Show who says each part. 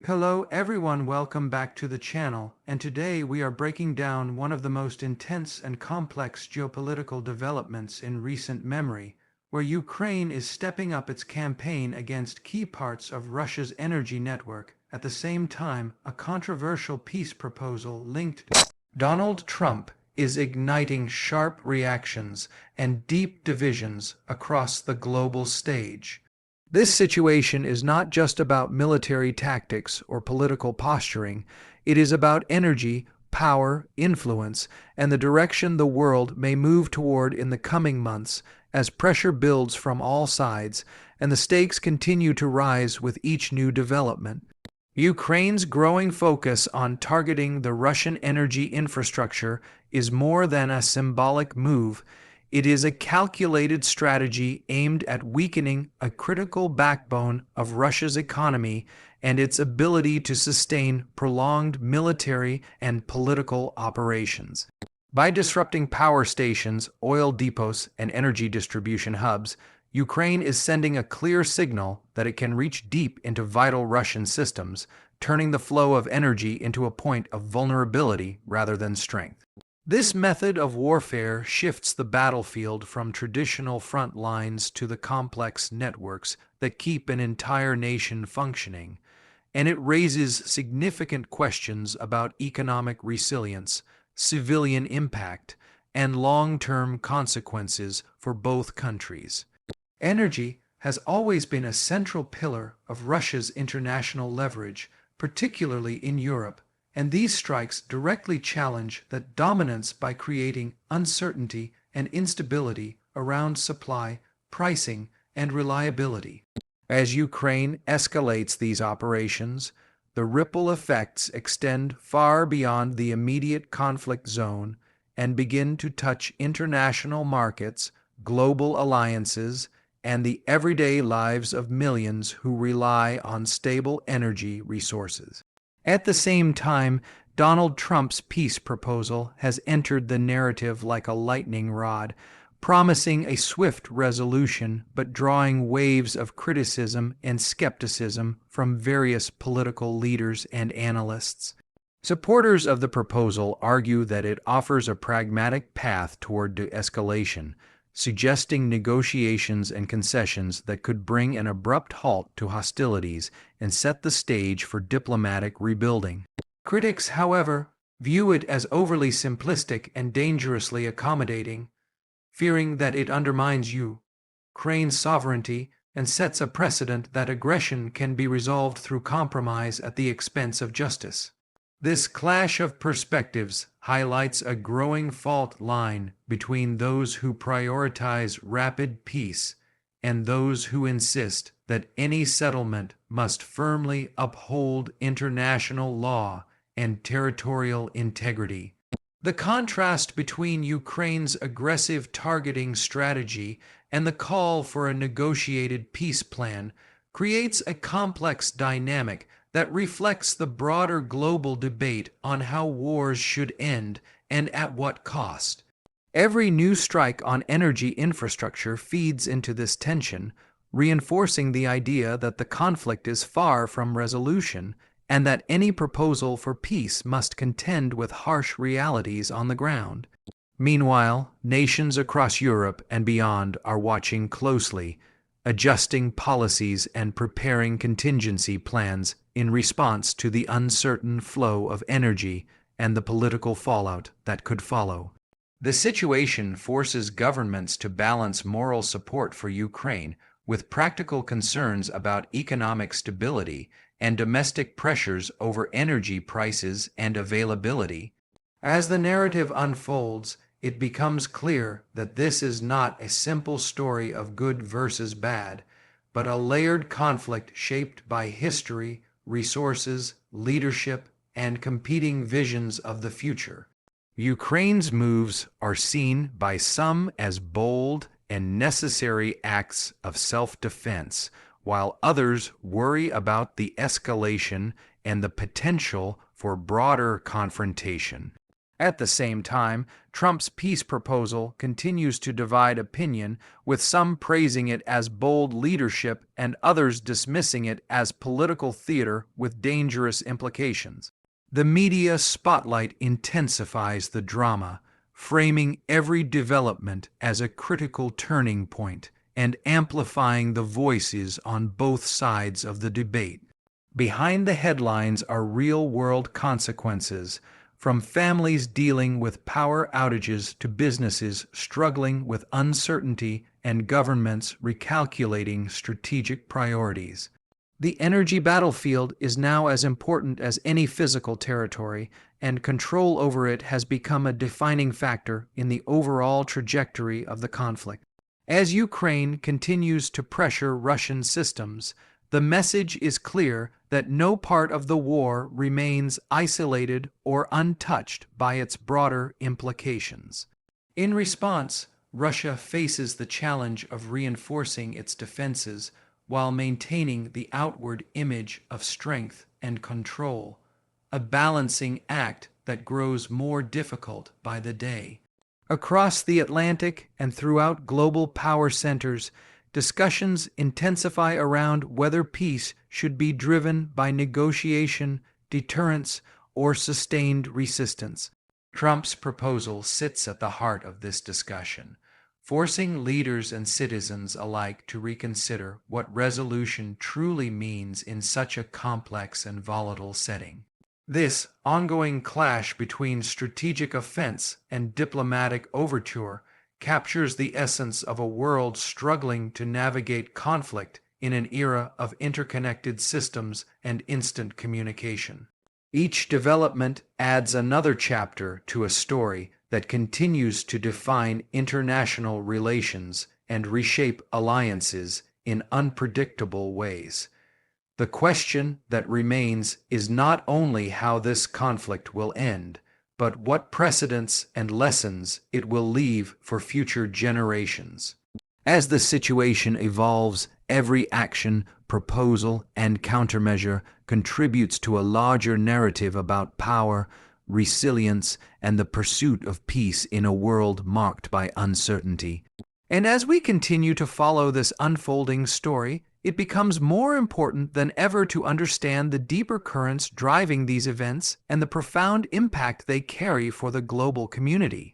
Speaker 1: Hello everyone, welcome back to the channel, and today we are breaking down one of the most intense and complex geopolitical developments in recent memory, where Ukraine is stepping up its campaign against key parts of Russia's energy network. At the same time, a controversial peace proposal linked to Donald Trump is igniting sharp reactions and deep divisions across the global stage. This situation is not just about military tactics or political posturing. It is about energy, power, influence, and the direction the world may move toward in the coming months as pressure builds from all sides and the stakes continue to rise with each new development. Ukraine's growing focus on targeting the Russian energy infrastructure is more than a symbolic move. It is a calculated strategy aimed at weakening a critical backbone of Russia's economy and its ability to sustain prolonged military and political operations. By disrupting power stations, oil depots, and energy distribution hubs, Ukraine is sending a clear signal that it can reach deep into vital Russian systems, turning the flow of energy into a point of vulnerability rather than strength. This method of warfare shifts the battlefield from traditional front lines to the complex networks that keep an entire nation functioning, and it raises significant questions about economic resilience, civilian impact, and long-term consequences for both countries. Energy has always been a central pillar of Russia's international leverage, particularly in Europe, and these strikes directly challenge that dominance by creating uncertainty and instability around supply, pricing, and reliability. As Ukraine escalates these operations, the ripple effects extend far beyond the immediate conflict zone and begin to touch international markets, global alliances, and the everyday lives of millions who rely on stable energy resources. At the same time, Donald Trump's peace proposal has entered the narrative like a lightning rod, promising a swift resolution but drawing waves of criticism and skepticism from various political leaders and analysts. Supporters of the proposal argue that it offers a pragmatic path toward de-escalation, suggesting negotiations and concessions that could bring an abrupt halt to hostilities and set the stage for diplomatic rebuilding. Critics, however, view it as overly simplistic and dangerously accommodating, fearing that it undermines Ukraine's sovereignty and sets a precedent that aggression can be resolved through compromise at the expense of justice. This clash of perspectives highlights a growing fault line between those who prioritize rapid peace and those who insist that any settlement must firmly uphold international law and territorial integrity. The contrast between Ukraine's aggressive targeting strategy and the call for a negotiated peace plan creates a complex dynamic that reflects the broader global debate on how wars should end and at what cost. Every new strike on energy infrastructure feeds into this tension, reinforcing the idea that the conflict is far from resolution and that any proposal for peace must contend with harsh realities on the ground. Meanwhile, nations across Europe and beyond are watching closely, adjusting policies and preparing contingency plans in response to the uncertain flow of energy and the political fallout that could follow. The situation forces governments to balance moral support for Ukraine with practical concerns about economic stability and domestic pressures over energy prices and availability. As the narrative unfolds, it becomes clear that this is not a simple story of good versus bad, but a layered conflict shaped by history, resources, leadership, and competing visions of the future. Ukraine's moves are seen by some as bold and necessary acts of self-defense, while others worry about the escalation and the potential for broader confrontation. At the same time, Trump's peace proposal continues to divide opinion, with some praising it as bold leadership and others dismissing it as political theater with dangerous implications. The media spotlight intensifies the drama, framing every development as a critical turning point and amplifying the voices on both sides of the debate. Behind the headlines are real-world consequences, from families dealing with power outages to businesses struggling with uncertainty and governments recalculating strategic priorities. The energy battlefield is now as important as any physical territory, and control over it has become a defining factor in the overall trajectory of the conflict. As Ukraine continues to pressure Russian systems, the message is clear that no part of the war remains isolated or untouched by its broader implications. In response, Russia faces the challenge of reinforcing its defenses while maintaining the outward image of strength and control, a balancing act that grows more difficult by the day. Across the Atlantic and throughout global power centers, discussions intensify around whether peace should be driven by negotiation, deterrence, or sustained resistance. Trump's proposal sits at the heart of this discussion, forcing leaders and citizens alike to reconsider what resolution truly means in such a complex and volatile setting. This ongoing clash between strategic offense and diplomatic overture captures the essence of a world struggling to navigate conflict in an era of interconnected systems and instant communication. Each development adds another chapter to a story that continues to define international relations and reshape alliances in unpredictable ways. The question that remains is not only how this conflict will end, but what precedents and lessons it will leave for future generations. As the situation evolves, every action, proposal, and countermeasure contributes to a larger narrative about power, resilience, and the pursuit of peace in a world marked by uncertainty. And as we continue to follow this unfolding story, it becomes more important than ever to understand the deeper currents driving these events and the profound impact they carry for the global community.